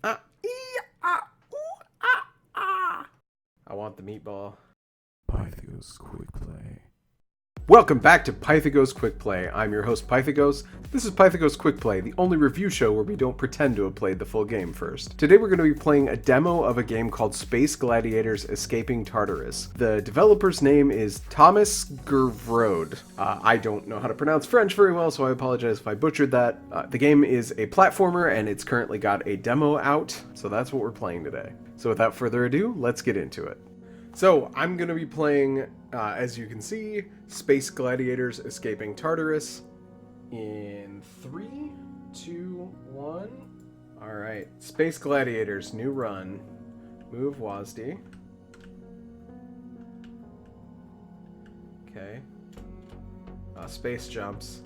I want the meatball. Pythagos QuickPlay. Welcome back to Pythagos QuickPlay. I'm your host, Pythagos. This is Pythagos QuickPlay, the only review show where we don't pretend to have played the full game first. Today we're going to be playing a demo of a game called Space Gladiators Escaping Tartarus. The developer's name is Thomas Gervrode. I don't know how to pronounce French very well, so I apologize if I butchered that. The game is a platformer, and it's currently got a demo out, so that's what we're playing today. So without further ado, let's get into it. So, I'm going to be playing, as you can see, Space Gladiators Escaping Tartarus in 3, 2, 1. Alright, Space Gladiators, new run. Move WASD. Okay. Space jumps.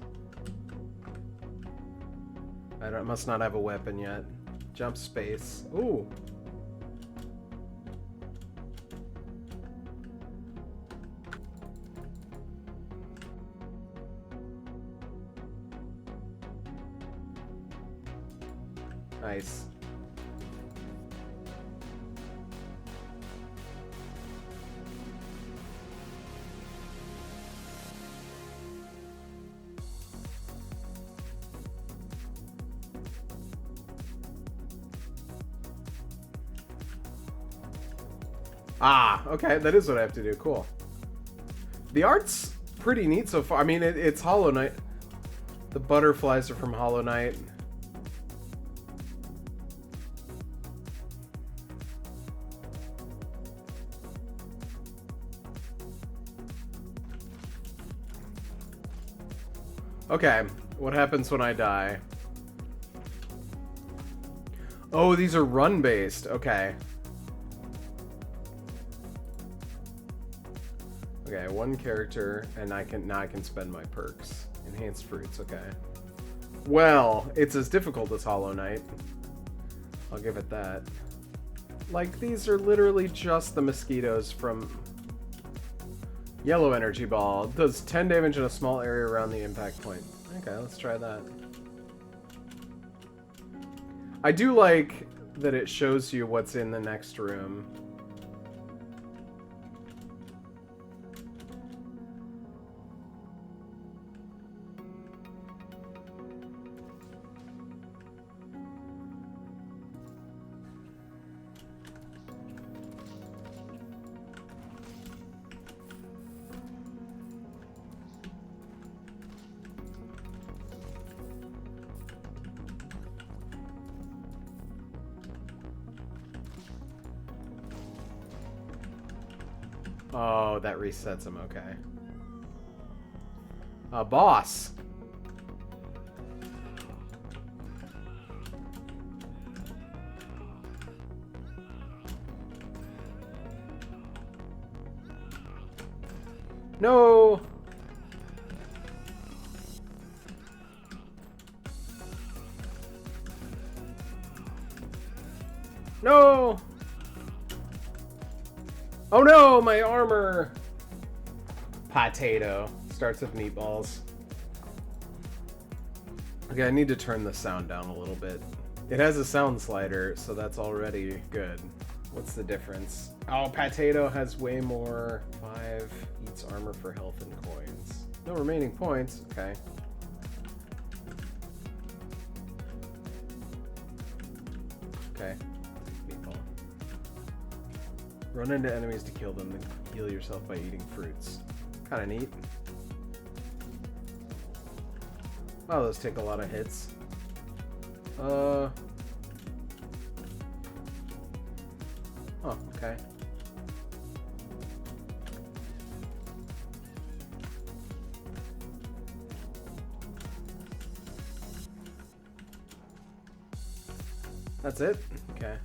I must not have a weapon yet. Jump space. Ooh! Nice. Okay, that is what I have to do. Cool. The art's pretty neat so far. I mean, it's Hollow Knight. The butterflies are from Hollow Knight. Okay, what happens when I die? Oh, these are run-based. Okay. Okay, one character, and now I can spend my perks. Enhanced fruits, okay. Well, it's as difficult as Hollow Knight. I'll give it that. Like, these are literally just the mosquitoes from Yellow Energy Ball. Does 10 damage in a small area around the impact point. Okay, let's try that. I do like that it shows you what's in the next room. Oh, that resets him, okay. Boss! No! No! Oh no, my armor! Potato. Starts with meatballs. Okay, I need to turn the sound down a little bit. It has a sound slider, so that's already good. What's the difference? Oh, Potato has way more. 5 eats armor for health and coins. No remaining points. Okay. Okay. Meatball. Run into enemies to kill them, then heal yourself by eating fruits. Kinda neat. Wow, those take a lot of hits. Oh, okay. That's it? Okay.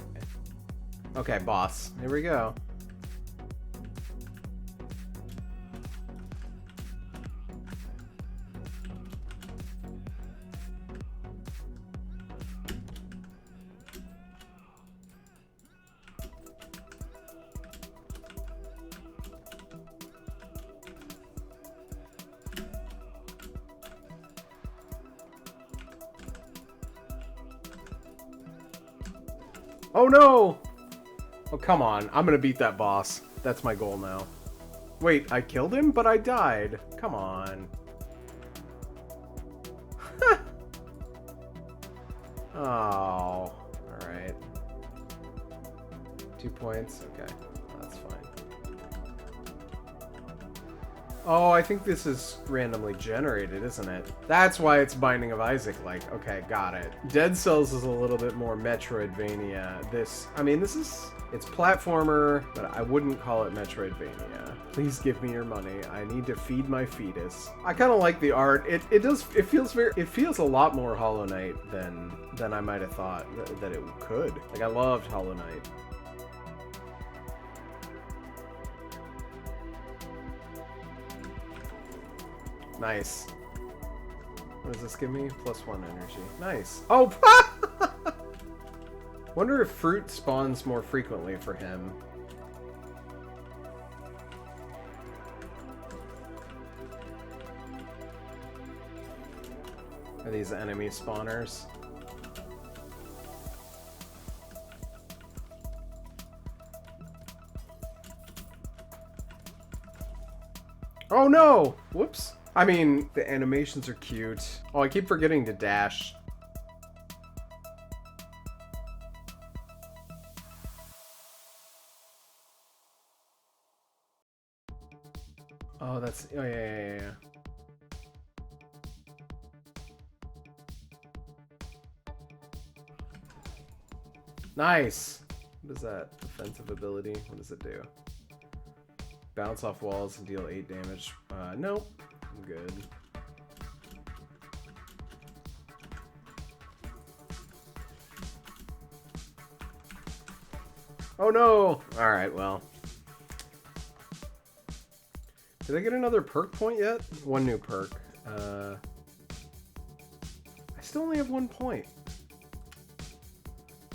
Okay, boss. Here we go. Oh no! Oh, come on. I'm gonna beat that boss. That's my goal now. Wait, I killed him, but I died. Come on. Oh, alright. 2 points? Okay, that's fine. Oh, I think this is randomly generated, isn't it? That's why it's Binding of Isaac-like. Okay, got it. Dead Cells is a little bit more Metroidvania. This is... It's platformer, but I wouldn't call it Metroidvania. Please give me your money. I need to feed my fetus. I kind of like the art. It feels a lot more Hollow Knight than I might have thought that it could. Like, I loved Hollow Knight. Nice. What does this give me? +1 energy. Nice. Oh! Wonder if fruit spawns more frequently for him. Are these enemy spawners? Oh no! Whoops. I mean, the animations are cute. Oh, I keep forgetting to dash. Oh, that's... Oh, yeah. Nice! What is that? Defensive ability? What does it do? Bounce off walls and deal 8 damage. Nope. I'm good. Oh no! Alright, well. Did I get another perk point yet? One new perk. I still only have 1 point.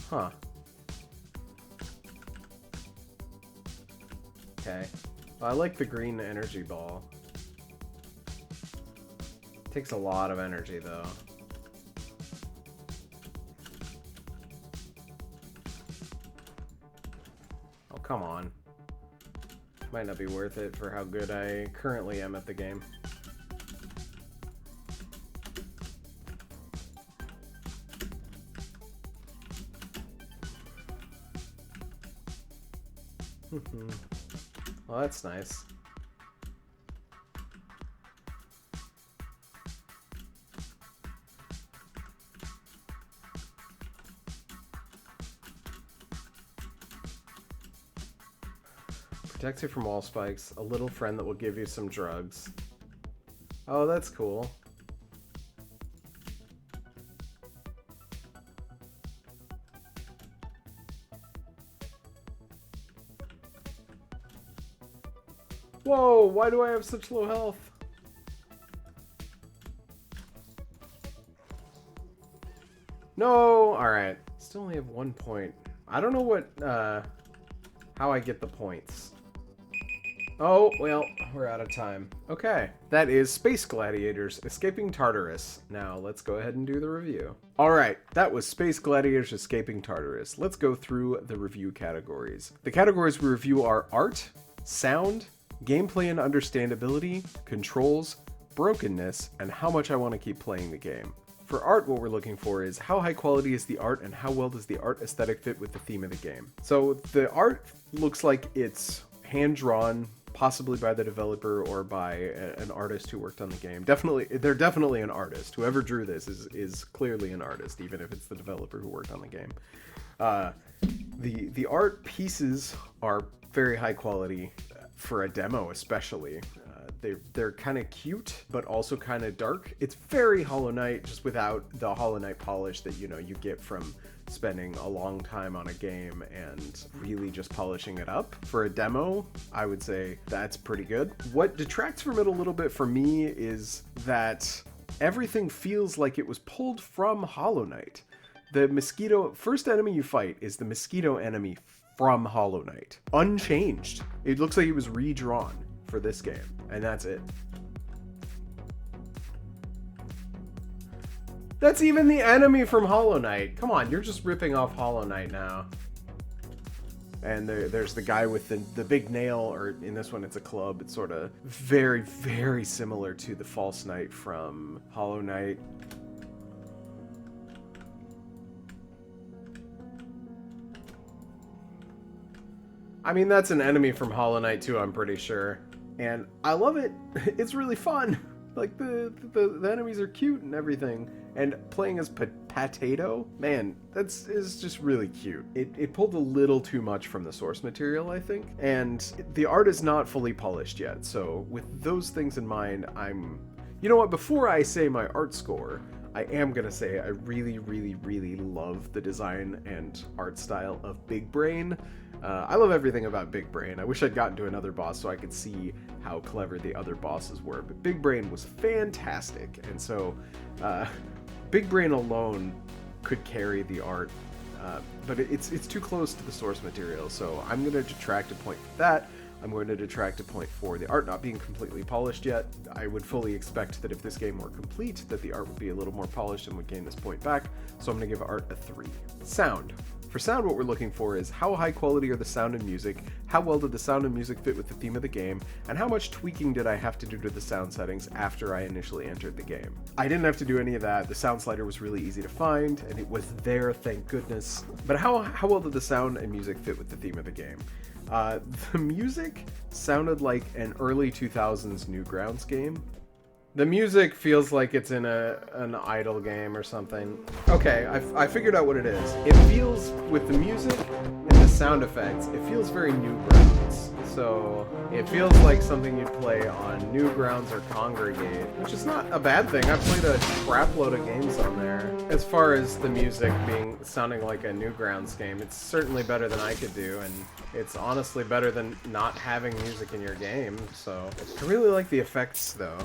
Huh. Okay. Well, I like the green energy ball. Takes a lot of energy, though. Oh, come on. Might not be worth it for how good I currently am at the game. Well, that's nice. Protects you from wall spikes, a little friend that will give you some drugs. Oh, that's cool. Whoa, why do I have such low health? No, alright. Still only have 1 point. I don't know what, how I get the points. Oh, well, we're out of time. Okay, that is Space Gladiators Escaping Tartarus. Now, let's go ahead and do the review. Alright, that was Space Gladiators Escaping Tartarus. Let's go through the review categories. The categories we review are art, sound, gameplay and understandability, controls, brokenness, and how much I want to keep playing the game. For art, what we're looking for is how high quality is the art and how well does the art aesthetic fit with the theme of the game. So the art looks like it's hand-drawn, possibly by the developer or by an artist who worked on the game. They're definitely an artist. Whoever drew this is clearly an artist, even if it's the developer who worked on the game. The art pieces are very high quality for a demo, especially. They're kind of cute, but also kind of dark. It's very Hollow Knight, just without the Hollow Knight polish that you get from spending a long time on a game and really just polishing it up. For a demo, I would say that's pretty good. What detracts from it a little bit for me is that everything feels like it was pulled from Hollow Knight. The mosquito, first enemy you fight is the mosquito enemy from Hollow Knight. Unchanged. It looks like it was redrawn for this game, and that's it. That's even the enemy from Hollow Knight. Come on, you're just ripping off Hollow Knight now. And there's the guy with the big nail, or in this one it's a club. It's sort of very, very similar to the False Knight from Hollow Knight. I mean, that's an enemy from Hollow Knight too, I'm pretty sure. And I love it. It's really fun. Like, the enemies are cute and everything. And playing as Potato, man, is just really cute. It pulled a little too much from the source material, I think. And the art is not fully polished yet. So with those things in mind, you know what, before I say my art score, I am going to say I really, really, really love the design and art style of Big Brain. I love everything about Big Brain. I wish I'd gotten to another boss so I could see how clever the other bosses were, but Big Brain was fantastic, and so Big Brain alone could carry the art, but it's too close to the source material, so I'm going to detract a point for that. I'm going to detract a point for the art not being completely polished yet. I would fully expect that if this game were complete, that the art would be a little more polished and would gain this point back, so I'm going to give art a 3. Sound. For sound, what we're looking for is how high quality are the sound and music, how well did the sound and music fit with the theme of the game, and how much tweaking did I have to do to the sound settings after I initially entered the game. I didn't have to do any of that. The sound slider was really easy to find, and it was there, thank goodness. But how well did the sound and music fit with the theme of the game? The music sounded like an early 2000s Newgrounds game. The music feels like it's in an idle game or something. Okay, I figured out what it is. It feels, with the music and the sound effects, it feels very Newgrounds. So it feels like something you'd play on Newgrounds or Congregate, which is not a bad thing. I've played a crap load of games on there. As far as the music sounding like a Newgrounds game, it's certainly better than I could do, and it's honestly better than not having music in your game. So I really like the effects though.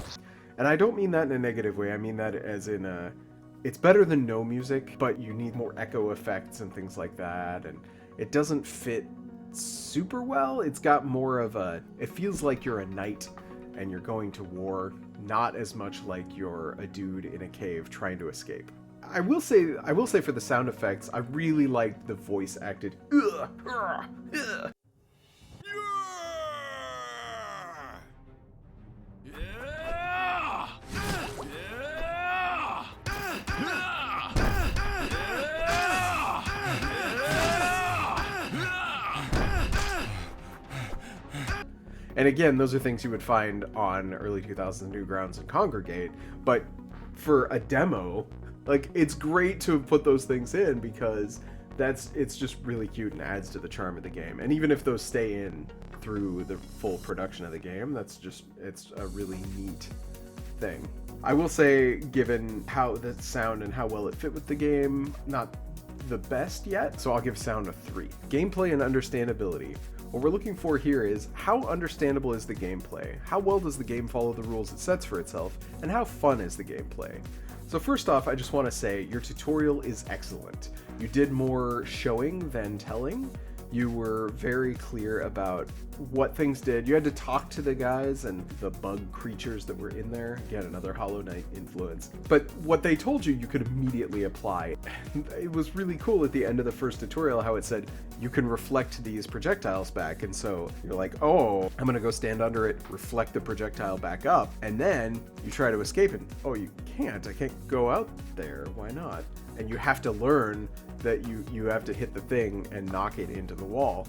And I don't mean that in a negative way, I mean that as in it's better than no music, but you need more echo effects and things like that, and it doesn't fit super well. It's got more of it feels like you're a knight and you're going to war, not as much like you're a dude in a cave trying to escape. I will say for the sound effects, I really liked the voice acted And again, those are things you would find on early 2000s Newgrounds and Congregate, but for a demo, like, it's great to have put those things in because it's just really cute and adds to the charm of the game. And even if those stay in through the full production of the game, it's a really neat thing. I will say, given how the sound and how well it fit with the game, not the best yet, so I'll give sound a 3. Gameplay and understandability. What we're looking for here is how understandable is the gameplay, how well does the game follow the rules it sets for itself, and how fun is the gameplay. So first off, I just want to say your tutorial is excellent. You did more showing than telling. You were very clear about what things did. You had to talk to the guys and the bug creatures that were in there. Again, another Hollow Knight influence. But what they told you, you could immediately apply. It was really cool at the end of the first tutorial how it said, you can reflect these projectiles back. And so you're like, oh, I'm gonna go stand under it, reflect the projectile back up, and then you try to escape it. Oh, you can't. I can't go out there. Why not? And you have to learn that you have to hit the thing and knock it into the wall.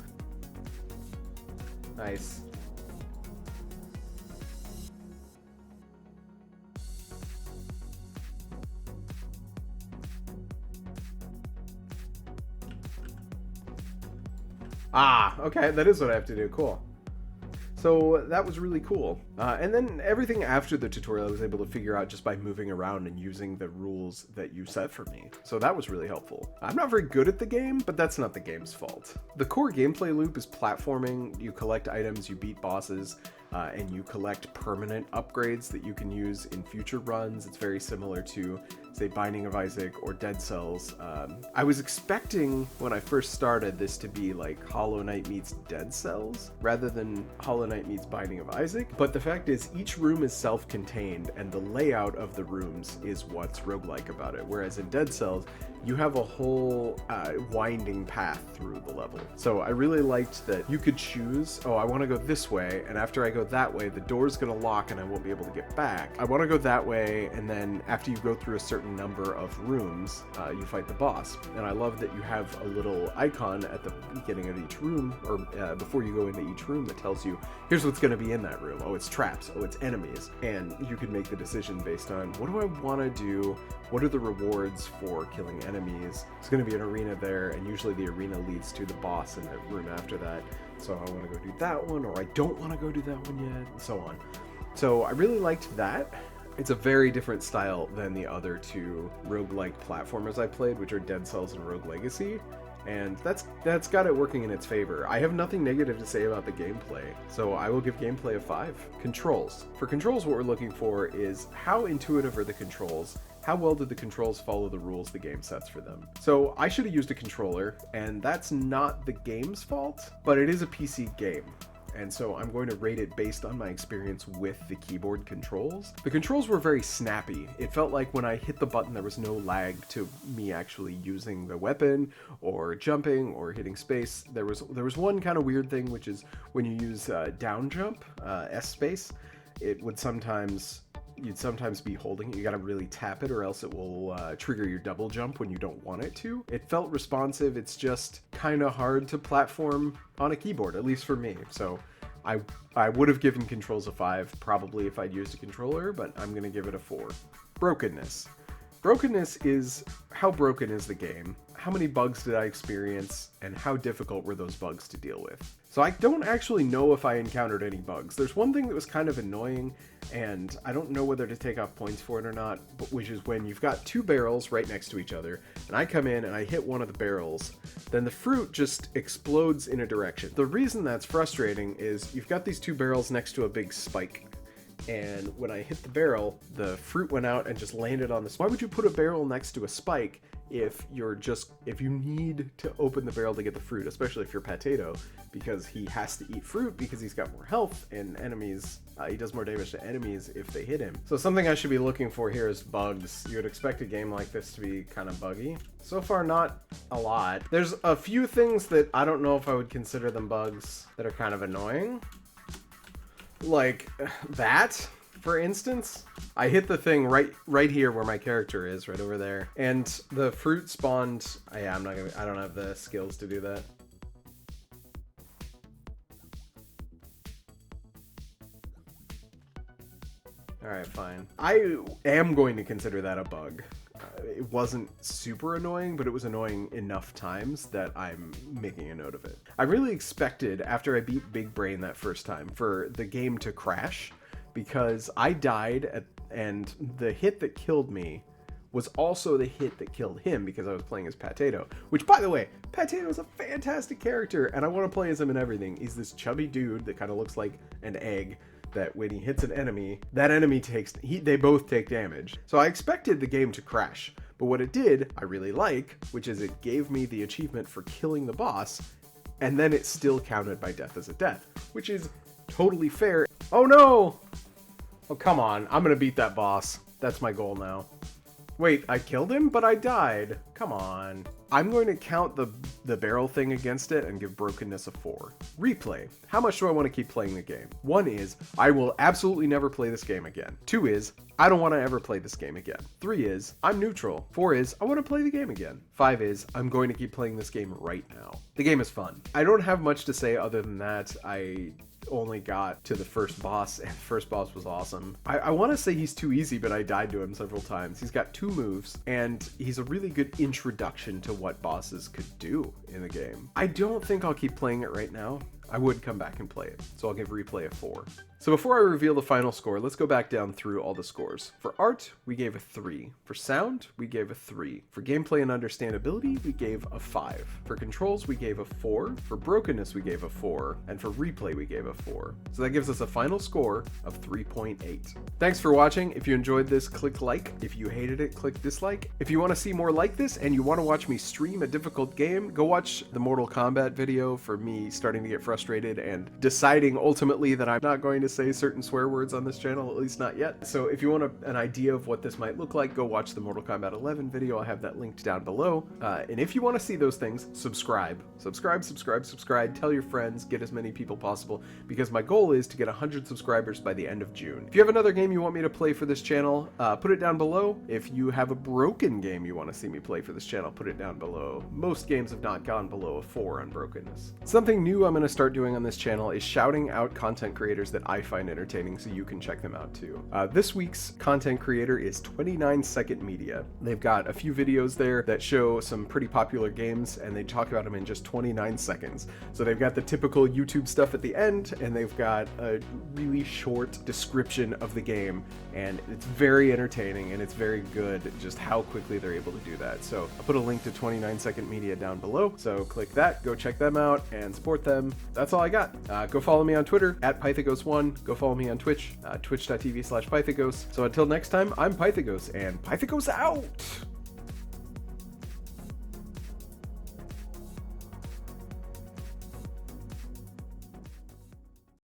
Nice. Ah, okay, that is what I have to do. Cool. So that was really cool. And then everything after the tutorial I was able to figure out just by moving around and using the rules that you set for me. So that was really helpful. I'm not very good at the game, but that's not the game's fault. The core gameplay loop is platforming. You collect items, you beat bosses. and you collect permanent upgrades that you can use in future runs. It's very similar to, say, Binding of Isaac or Dead Cells. I was expecting when I first started this to be like Hollow Knight meets Dead Cells rather than Hollow Knight meets Binding of Isaac, but the fact is each room is self-contained and the layout of the rooms is what's roguelike about it, whereas in Dead Cells you have a whole winding path through the level. So I really liked that you could choose, oh, I want to go this way, and after I go that way the door's gonna lock and I won't be able to get back. I want to go that way, and then after you go through a certain number of rooms you fight the boss. And I love that you have a little icon at the beginning of each room, or before you go into each room, that tells you here's what's going to be in that room. Oh, it's traps. Oh, it's enemies. And you can make the decision based on, what do I want to do? What are the rewards for killing enemies? There's going to be an arena there, and usually the arena leads to the boss in the room after that. So I want to go do that one, or I don't want to go do that one yet, and so on. So I really liked that. It's a very different style than the other two roguelike platformers I played, which are Dead Cells and Rogue Legacy, and that's got it working in its favor. I have nothing negative to say about the gameplay, so I will give gameplay a 5. Controls. For controls, what we're looking for is how intuitive are the controls, how well did the controls follow the rules the game sets for them. So I should have used a controller, and that's not the game's fault, but it is a PC game. And so I'm going to rate it based on my experience with the keyboard controls. The controls were very snappy. It felt like when I hit the button there was no lag to me actually using the weapon or jumping or hitting space. There was one kind of weird thing, which is when you use down jump, S space, it would you'd sometimes be holding it. You gotta really tap it or else it will trigger your double jump when you don't want it to. It felt responsive. It's just kind of hard to platform on a keyboard, at least for me. So I would have given controls a 5 probably if I'd used a controller, but I'm gonna give it a 4. Brokenness. Brokenness is how broken is the game, how many bugs did I experience, and how difficult were those bugs to deal with. So I don't actually know if I encountered any bugs. There's one thing that was kind of annoying, and I don't know whether to take off points for it or not, but which is when you've got two barrels right next to each other, and I come in and I hit one of the barrels, then the fruit just explodes in a direction. The reason that's frustrating is you've got these two barrels next to a big spike, and when I hit the barrel, the fruit went out and just landed on the... Why would you put a barrel next to a spike if you need to open the barrel to get the fruit, especially if you're Potato, because he has to eat fruit because he's got more health, and enemies, he does more damage to enemies if they hit him. So something I should be looking for here is bugs. You would expect a game like this to be kind of buggy. So far, not a lot. There's a few things that I don't know if I would consider them bugs that are kind of annoying. Like that, for instance. I hit the thing right here where my character is, right over there, and the fruit spawned. I don't have the skills to do that. Alright, fine. I am going to consider that a bug. It wasn't super annoying, but it was annoying enough times that I'm making a note of it. I really expected, after I beat Big Brain that first time, for the game to crash, because I died and the hit that killed me was also the hit that killed him because I was playing as Potato. Which, by the way, Potato is a fantastic character, and I want to play as him in everything. He's this chubby dude that kind of looks like an egg, that when he hits an enemy, that enemy they both take damage. So I expected the game to crash, but what it did, I really like, which is it gave me the achievement for killing the boss, and then it still counted my death as a death, which is totally fair. Oh no! Oh, come on, I'm gonna beat that boss. That's my goal now. Wait, I killed him, but I died. Come on. I'm going to count the barrel thing against it and give brokenness a 4. Replay. How much do I want to keep playing the game? 1 is, I will absolutely never play this game again. 2 is, I don't want to ever play this game again. 3 is, I'm neutral. 4 is, I want to play the game again. 5 is, I'm going to keep playing this game right now. The game is fun. I don't have much to say other than that. I only got to the first boss, and the first boss was awesome. I want to say he's too easy, but I died to him several times. He's got 2 moves, and he's a really good introduction to what bosses could do in the game. I don't think I'll keep playing it right now. I would come back and play it. So I'll give replay a 4. So before I reveal the final score, let's go back down through all the scores. For art, we gave a 3. For sound, we gave a 3. For gameplay and understandability, we gave a 5. For controls, we gave a 4. For brokenness, we gave a 4. And for replay, we gave a 4. So that gives us a final score of 3.8. Thanks for watching. If you enjoyed this, click like. If you hated it, click dislike. If you want to see more like this and you want to watch me stream a difficult game, go watch the Mortal Kombat video for me starting to get frustrated and deciding ultimately that I'm not going to say certain swear words on this channel, at least not yet. So if you want an idea of what this might look like, go watch the Mortal Kombat 11 video. I have that linked down below. And if you want to see those things, subscribe. Subscribe. Tell your friends, get as many people possible, because my goal is to get 100 subscribers by the end of June. If you have another game you want me to play for this channel, put it down below. If you have a broken game you want to see me play for this channel, put it down below. Most games have not gone below a 4 on brokenness. Something new I'm going to start doing on this channel is shouting out content creators that I find entertaining so you can check them out too. This week's content creator is 29 Second Media. They've got a few videos there that show some pretty popular games and they talk about them in just 29 seconds. So they've got the typical YouTube stuff at the end and they've got a really short description of the game, and it's very entertaining and it's very good just how quickly they're able to do that. So I'll put a link to 29 Second Media down below, so click that, go check them out and support them. That's all I got. Go follow me on Twitter at Pythagos1. Go follow me on Twitch, twitch.tv/Pythagos. So until next time, I'm Pythagos, and Pythagos out!